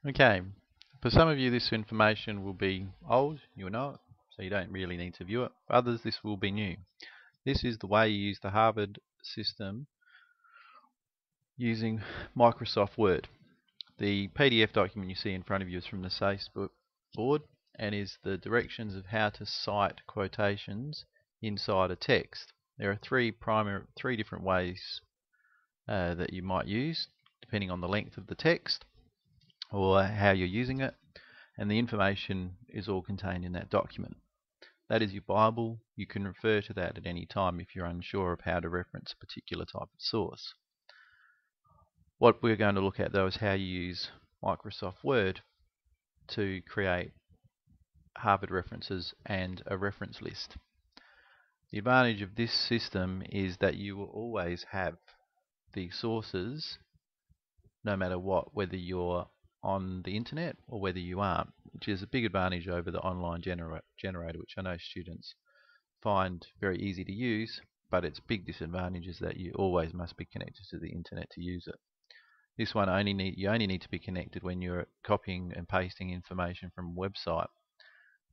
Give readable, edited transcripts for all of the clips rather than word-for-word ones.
Okay, for some of you this information will be old, you will know it, so you don't really need to view it. For others this will be new. This is the way you use the Harvard system using Microsoft Word. The PDF document you see in front of you is from the SACE board and is the directions of how to cite quotations inside a text. There are three different ways that you might use depending on the length of the text or how you're using it, and the information is all contained in that document. That is your Bible. You can refer to that at any time if you're unsure of how to reference a particular type of source. What we're going to look at though is how you use Microsoft Word to create Harvard references and a reference list. The advantage of this system is that you will always have the sources no matter what, whether you're on the internet or whether you aren't, which is a big advantage over the online generator, which I know students find very easy to use, but its big disadvantage is that you always must be connected to the internet to use it. This one you only need to be connected when you're copying and pasting information from a website.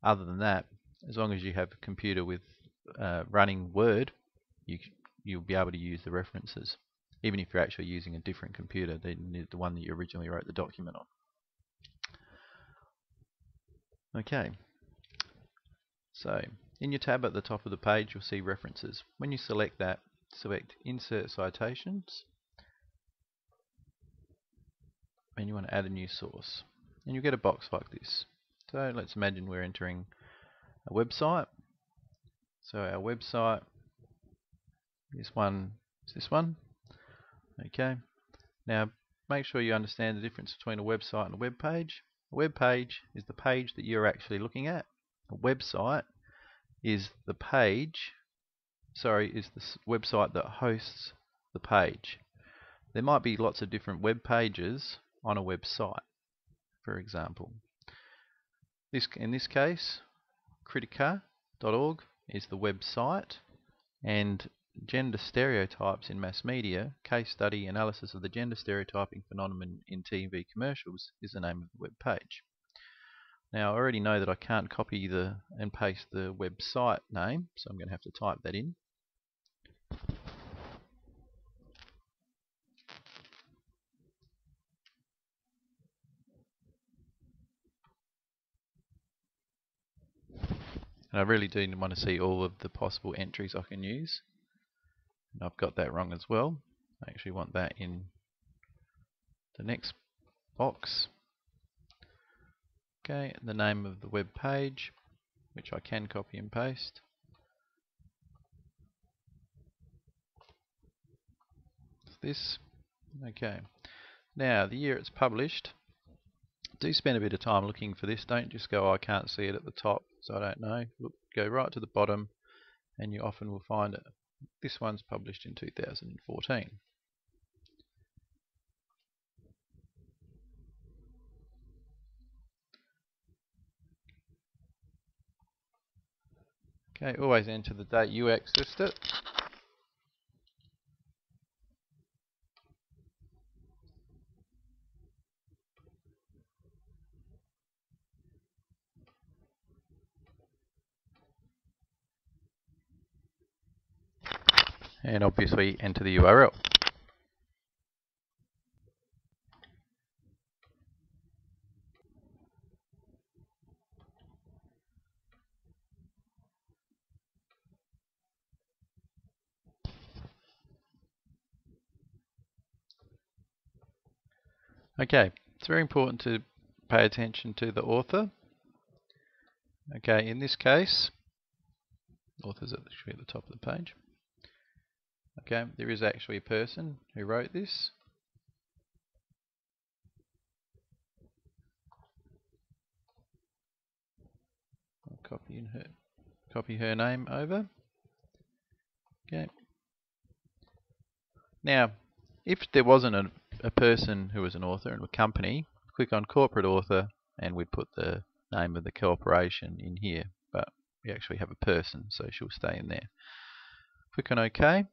Other than that, as long as you have a computer with running Word, you'll be able to use the references, even if you're actually using a different computer than the one that you originally wrote the document on. Okay, so in your tab at the top of the page you'll see references. When you select that, select Insert Citations, and you want to add a new source, and you'll get a box like this. So let's imagine we're entering a website. So our website is this one. Okay. Now make sure you understand the difference between a website and a web page. A web page is the page that you're actually looking at. A website is the website that hosts the page. There might be lots of different web pages on a website, for example. In this case, critica.org is the website, and Gender Stereotypes in Mass Media, Case Study Analysis of the Gender Stereotyping Phenomenon in TV Commercials is the name of the web page. Now I already know that I can't copy and paste the website name, so I'm going to have to type that in. And I really do want to see all of the possible entries I can use. And I've got that wrong as well. I actually want that in the next box. Okay, the name of the web page, which I can copy and paste. It's this. Okay. Now, the year it's published. Do spend a bit of time looking for this. Don't just go, oh, I can't see it at the top, so I don't know. Look, go right to the bottom, and you often will find it. This one's published in 2014. Okay, always enter the date you accessed it. And obviously enter the URL. Okay, it's very important to pay attention to the author. Okay, in this case, the author's actually at the top of the page. Okay, there is actually a person who wrote this. I'll copy her name over. Okay. Now, if there wasn't a person who was an author and a company, click on corporate author and we'd put the name of the corporation in here, but we actually have a person, so she'll stay in there. Click on OK.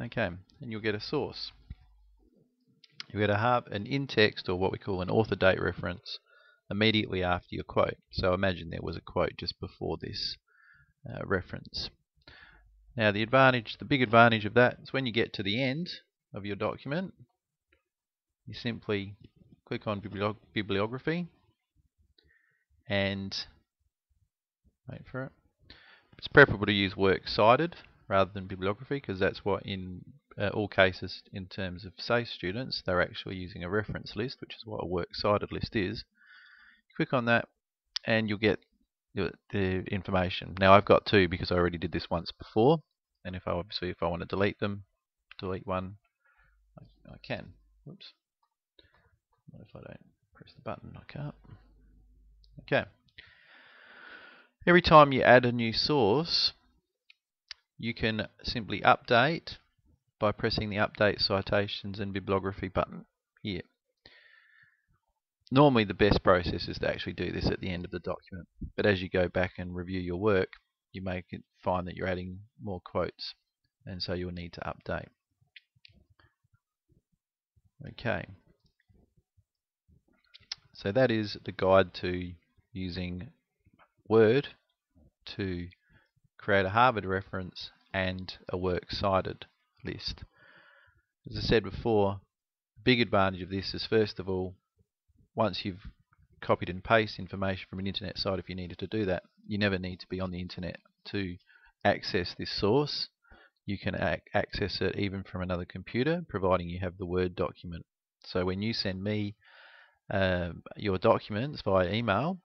Okay, and you'll get a source. you're going to have an in-text, or what we call an author date reference, immediately after your quote. So imagine there was a quote just before this reference. Now the big advantage of that is when you get to the end of your document, you simply click on bibliography and wait for it. It's preferable to use works cited rather than bibliography, because that's what in all cases in terms of SACE students they're actually using a reference list, which is what a works cited list is. Click on that and you'll get the information. Now I've got two because I already did this once before, and if I want to delete one, I can. Whoops. What if I don't press the button? I can't. Okay. Every time you add a new source, you can simply update by pressing the Update Citations and Bibliography button here. Normally the best process is to actually do this at the end of the document, but as you go back and review your work, you may find that you're adding more quotes, and so you'll need to update. Okay. So that is the guide to using Word to create a Harvard reference and a works cited list. As I said before, the big advantage of this is, first of all, once you've copied and pasted information from an internet site, if you needed to do that, you never need to be on the internet to access this source. You can access it even from another computer, providing you have the Word document. So when you send me your documents via email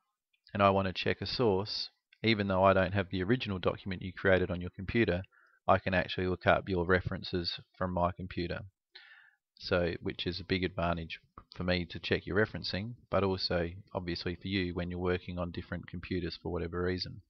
and I want to check a source, even though I don't have the original document you created on your computer, I can actually look up your references from my computer. So, which is a big advantage for me to check your referencing, but also obviously for you when you're working on different computers for whatever reason.